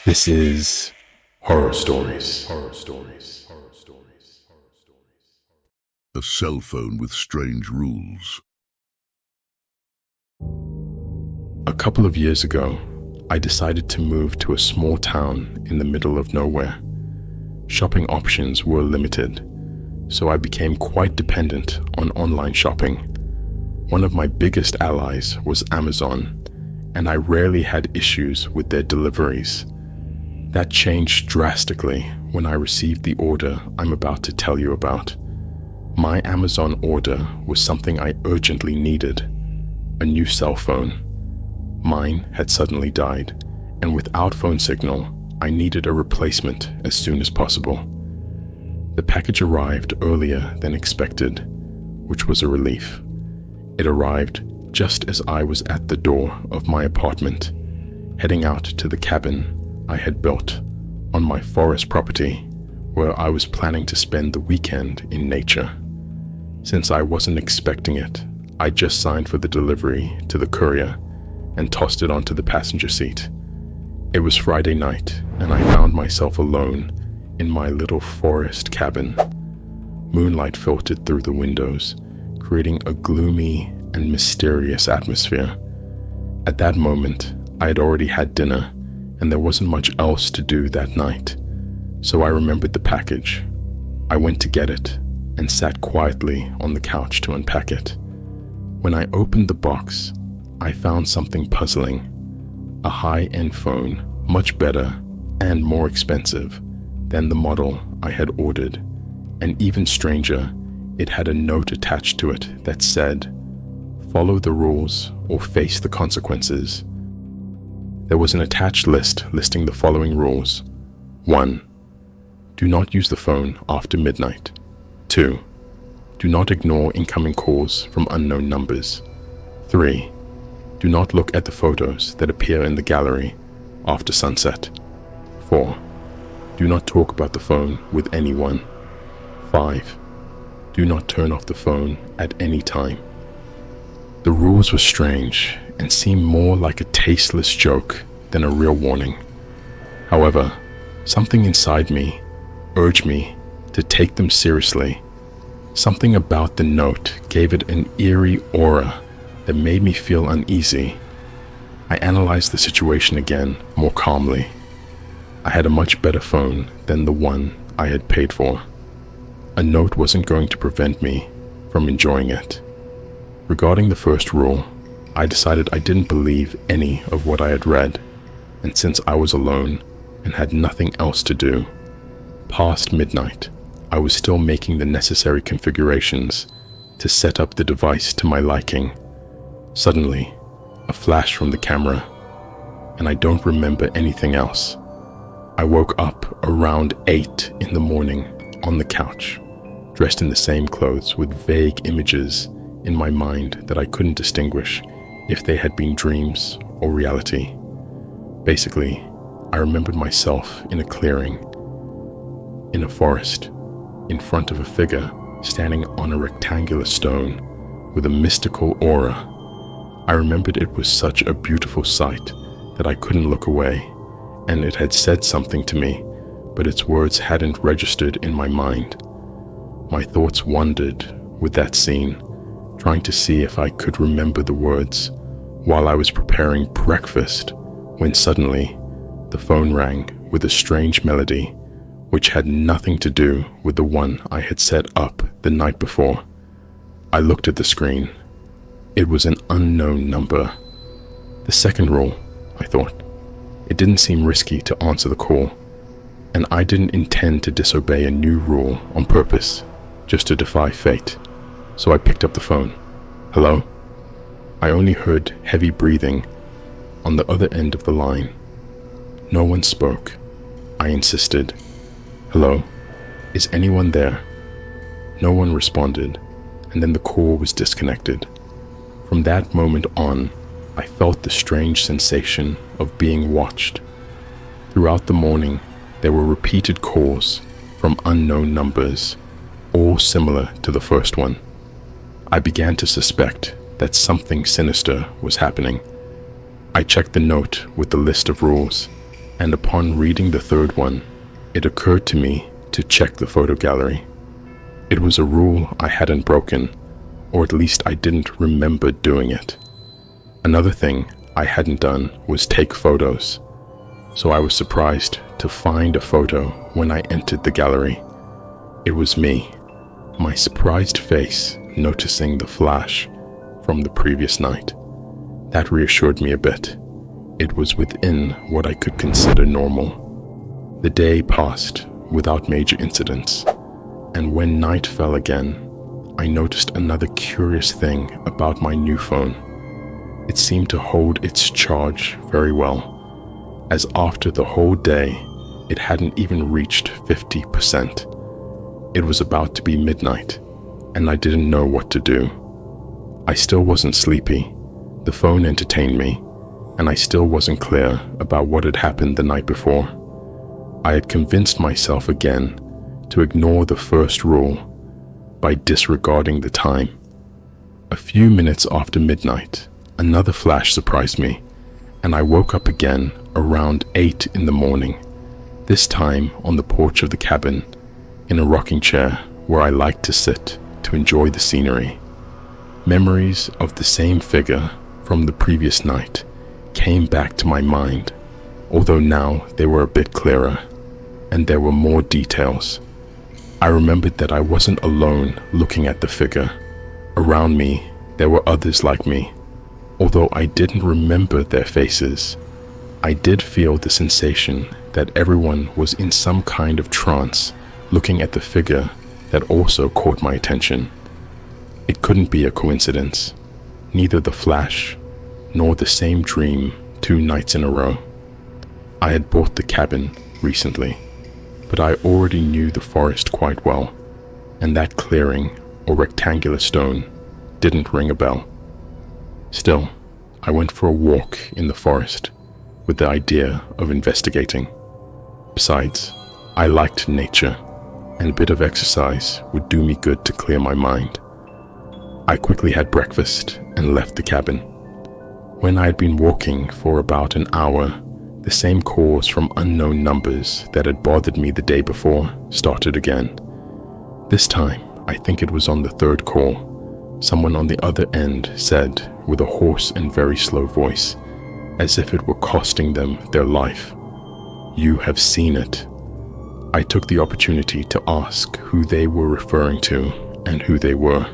This is Horror Stories. Horror Stories. Horror Stories. Horror Stories. A cell phone with strange rules. A couple of years ago, I decided to move to a small town in the middle of nowhere. Shopping options were limited, so I became quite dependent on online shopping. One of my biggest allies was Amazon, and I rarely had issues with their deliveries. That changed drastically when I received the order I'm about to tell you about. My Amazon order was something I urgently needed: a new cell phone. Mine had suddenly died, and without phone signal, I needed a replacement as soon as possible. The package arrived earlier than expected, which was a relief. It arrived just as I was at the door of my apartment, heading out to the cabin I had built on my forest property, where I was planning to spend the weekend in nature. Since I wasn't expecting it, I just signed for the delivery to the courier and tossed it onto the passenger seat. It was Friday night, and I found myself alone in my little forest cabin. Moonlight filtered through the windows, creating a gloomy and mysterious atmosphere. At that moment, I had already had dinner, and there wasn't much else to do that night, so I remembered the package. I went to get it and sat quietly on the couch to unpack it. When I opened the box, I found something puzzling: a high-end phone, much better and more expensive than the model I had ordered, and even stranger, it had a note attached to it that said, "Follow the rules or face the consequences." There was an attached list listing the following rules. 1. Do not use the phone after midnight. 2. Do not ignore incoming calls from unknown numbers. 3. Do not look at the photos that appear in the gallery after sunset. 4. Do not talk about the phone with anyone. 5. Do not turn off the phone at any time. The rules were strange and seemed more like a tasteless joke than a real warning. However, something inside me urged me to take them seriously. Something about the note gave it an eerie aura that made me feel uneasy. I analyzed the situation again more calmly. I had a much better phone than the one I had paid for. A note wasn't going to prevent me from enjoying it. Regarding the first rule, I decided I didn't believe any of what I had read, and since I was alone and had nothing else to do, past midnight, I was still making the necessary configurations to set up the device to my liking. Suddenly, a flash from the camera, and I don't remember anything else. I woke up around 8 in the morning on the couch, dressed in the same clothes with vague images in my mind that I couldn't distinguish if they had been dreams or reality. Basically, I remembered myself in a clearing, in a forest, in front of a figure standing on a rectangular stone with a mystical aura. I remembered it was such a beautiful sight that I couldn't look away, and it had said something to me, but its words hadn't registered in my mind. My thoughts wandered with that scene, trying to see if I could remember the words while I was preparing breakfast, when suddenly the phone rang with a strange melody which had nothing to do with the one I had set up the night before. I looked at the screen. It was an unknown number. The second rule, I thought. It didn't seem risky to answer the call, and I didn't intend to disobey a new rule on purpose, just to defy fate. So I picked up the phone. Hello? I only heard heavy breathing on the other end of the line. No one spoke. I insisted. Hello? Is anyone there? No one responded, and then the call was disconnected. From that moment on, I felt the strange sensation of being watched. Throughout the morning, there were repeated calls from unknown numbers, all similar to the first one. I began to suspect that something sinister was happening. I checked the note with the list of rules. and upon reading the third one, it occurred to me to check the photo gallery. It was a rule I hadn't broken, or at least I didn't remember doing it. Another thing I hadn't done was take photos, so I was surprised to find a photo when I entered the gallery. It was me, my surprised face noticing the flash from the previous night. That reassured me a bit. It was within what I could consider normal. The day passed without major incidents, and when night fell again, I noticed another curious thing about my new phone. It seemed to hold its charge very well, as after the whole day, it hadn't even reached 50%. It was about to be midnight, and I didn't know what to do. I still wasn't sleepy, the phone entertained me, and I still wasn't clear about what had happened the night before. I had convinced myself again to ignore the first rule by disregarding the time. A few minutes after midnight, another flash surprised me, and I woke up again around 8 in the morning, this time on the porch of the cabin, in a rocking chair where I liked to sit to enjoy the scenery. Memories of the same figure from the previous night came back to my mind, although now they were a bit clearer, and there were more details. I remembered that I wasn't alone looking at the figure. Around me, there were others like me. Although I didn't remember their faces, I did feel the sensation that everyone was in some kind of trance, looking at the figure that also caught my attention. It couldn't be a coincidence, neither the flash nor the same dream 2 nights in a row. I had bought the cabin recently, but I already knew the forest quite well, and that clearing or rectangular stone didn't ring a bell. Still, I went for a walk in the forest with the idea of investigating. Besides, I liked nature, and a bit of exercise would do me good to clear my mind. I quickly had breakfast and left the cabin. When I had been walking for about an hour, the same calls from unknown numbers that had bothered me the day before started again. This time, I think it was on the third call, someone on the other end said with a hoarse and very slow voice, as if it were costing them their life, "You have seen it." I took the opportunity to ask who they were referring to and who they were,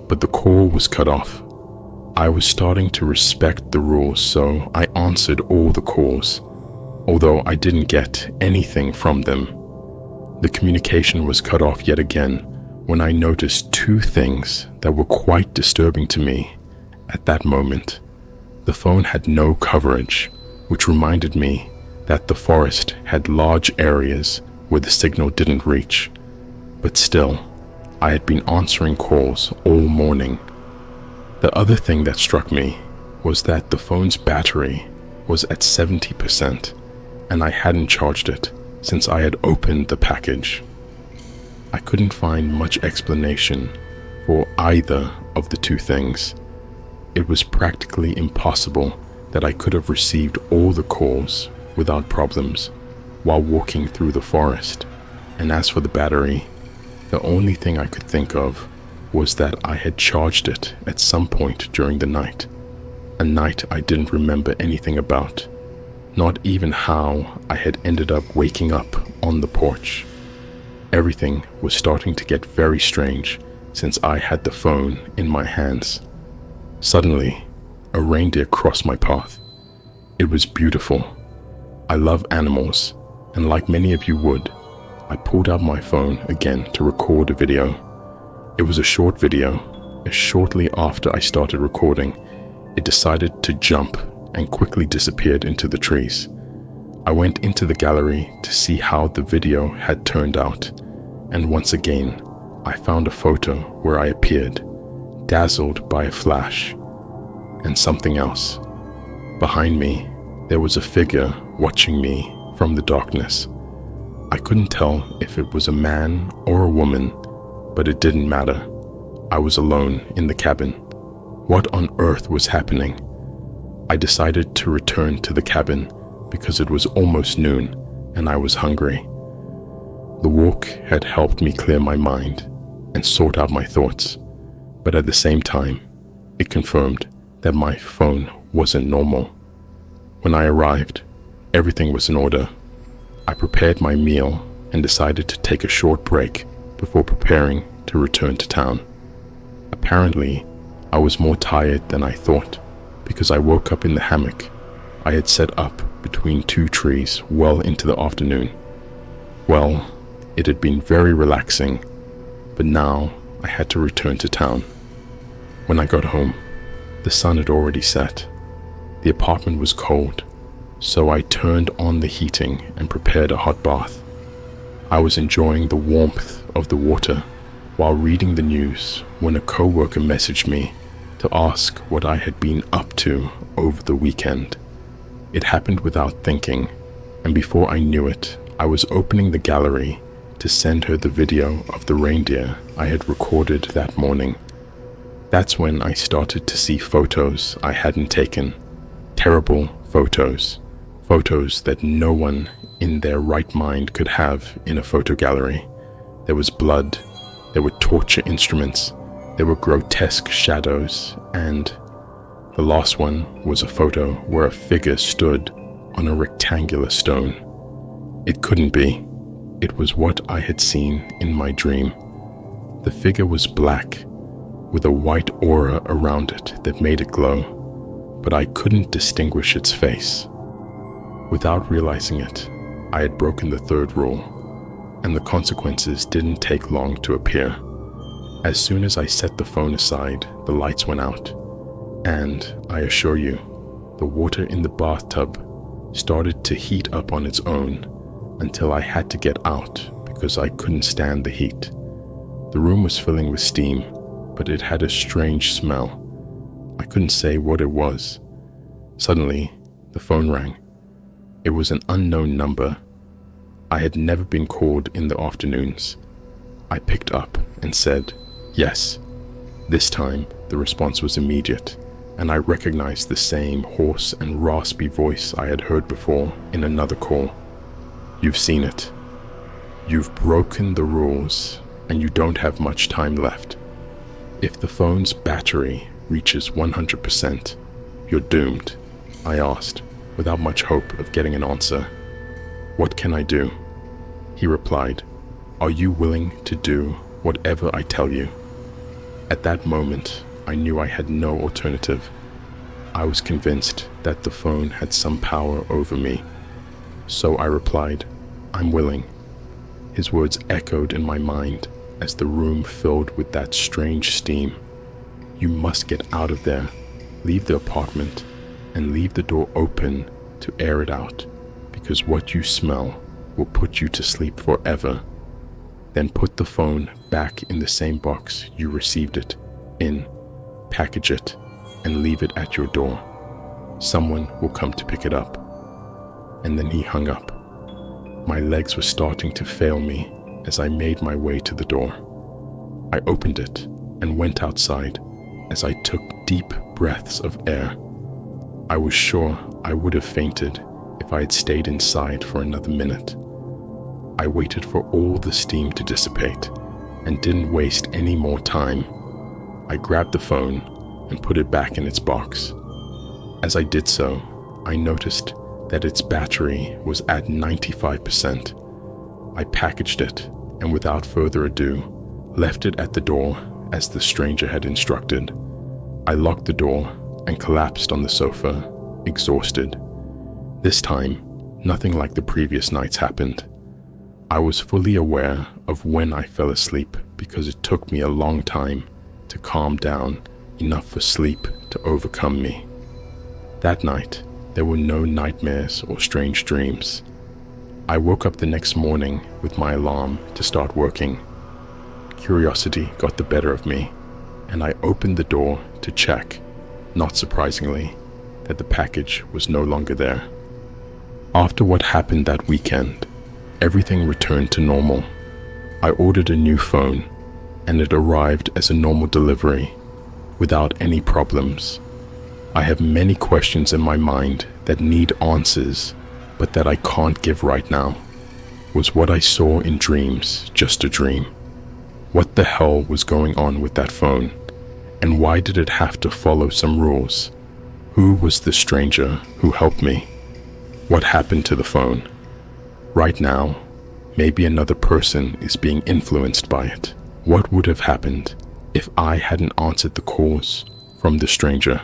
but the call was cut off. I was starting to respect the rules, so I answered all the calls, although I didn't get anything from them. The communication was cut off yet again when I noticed 2 things that were quite disturbing to me at that moment. The phone had no coverage, which reminded me that the forest had large areas where the signal didn't reach. But still, I had been answering calls all morning. The other thing that struck me was that the phone's battery was at 70%, and I hadn't charged it since I had opened the package. I couldn't find much explanation for either of the 2 things. It was practically impossible that I could have received all the calls without problems while walking through the forest. And as for the battery, the only thing I could think of was that I had charged it at some point during the night, a night I didn't remember anything about, not even how I had ended up waking up on the porch. Everything was starting to get very strange since I had the phone in my hands. Suddenly, a reindeer crossed my path. It was beautiful. I love animals, and like many of you would, I pulled out my phone again to record a video. It was a short video, as shortly after I started recording, it decided to jump and quickly disappeared into the trees. I went into the gallery to see how the video had turned out, and once again, I found a photo where I appeared, dazzled by a flash, and something else. Behind me, there was a figure watching me from the darkness. I couldn't tell if it was a man or a woman, but it didn't matter. I was alone in the cabin. What on earth was happening? I decided to return to the cabin because it was almost noon and I was hungry. The walk had helped me clear my mind and sort out my thoughts, but at the same time, it confirmed that my phone wasn't normal. When I arrived, everything was in order. I prepared my meal and decided to take a short break before preparing to return to town. Apparently, I was more tired than I thought because I woke up in the hammock I had set up between two trees well into the afternoon. Well, it had been very relaxing, but now I had to return to town. When I got home, the sun had already set. The apartment was cold, so I turned on the heating and prepared a hot bath. I was enjoying the warmth of the water while reading the news when a co-worker messaged me to ask what I had been up to over the weekend. It happened without thinking, and before I knew it, I was opening the gallery to send her the video of the reindeer I had recorded that morning. That's when I started to see photos I hadn't taken. Terrible photos. Photos that no one in their right mind could have in a photo gallery. There was blood, there were torture instruments, there were grotesque shadows, and the last one was a photo where a figure stood on a rectangular stone. It couldn't be. It was what I had seen in my dream. The figure was black, with a white aura around it that made it glow, but I couldn't distinguish its face. Without realizing it, I had broken the third rule, and the consequences didn't take long to appear. As soon as I set the phone aside, the lights went out, and I assure you, the water in the bathtub started to heat up on its own until I had to get out because I couldn't stand the heat. The room was filling with steam, but it had a strange smell. I couldn't say what it was. Suddenly, the phone rang. It was an unknown number. I had never been called in the afternoons. I picked up and said, "Yes." This time, the response was immediate, and I recognized the same hoarse and raspy voice I had heard before in another call. "You've seen it. You've broken the rules, and you don't have much time left. If the phone's battery reaches 100%, you're doomed," I asked, without much hope of getting an answer. "What can I do?" He replied, "Are you willing to do whatever I tell you?" At that moment, I knew I had no alternative. I was convinced that the phone had some power over me. So I replied, "I'm willing." His words echoed in my mind as the room filled with that strange steam. "You must get out of there, leave the apartment, and leave the door open to air it out, because what you smell will put you to sleep forever. Then put the phone back in the same box you received it in, package it, and leave it at your door. Someone will come to pick it up." And then he hung up. My legs were starting to fail me as I made my way to the door. I opened it and went outside as I took deep breaths of air. I was sure I would have fainted if I had stayed inside for another minute. I waited for all the steam to dissipate and didn't waste any more time. I grabbed the phone and put it back in its box. As I did so, I noticed that its battery was at 95%. I packaged it and without further ado, left it at the door as the stranger had instructed. I locked the door and collapsed on the sofa, exhausted. This time, nothing like the previous nights happened. I was fully aware of when I fell asleep because it took me a long time to calm down enough for sleep to overcome me. That night, there were no nightmares or strange dreams. I woke up the next morning with my alarm to start working. Curiosity got the better of me, and I opened the door to check, not surprisingly, that the package was no longer there. After what happened that weekend, everything returned to normal. I ordered a new phone, and it arrived as a normal delivery, without any problems. I have many questions in my mind that need answers, but that I can't give right now. Was what I saw in dreams just a dream? What the hell was going on with that phone? And why did it have to follow some rules? Who was the stranger who helped me? What happened to the phone? Right now, maybe another person is being influenced by it. What would have happened if I hadn't answered the calls from the stranger?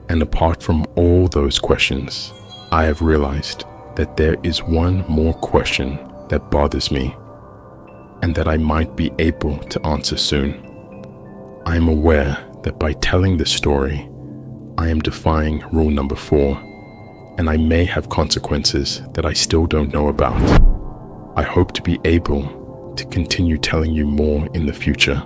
And apart from all those questions, I have realized that there is one more question that bothers me and that I might be able to answer soon. I am aware that by telling this story, I am defying rule number 4, and I may have consequences that I still don't know about. I hope to be able to continue telling you more in the future.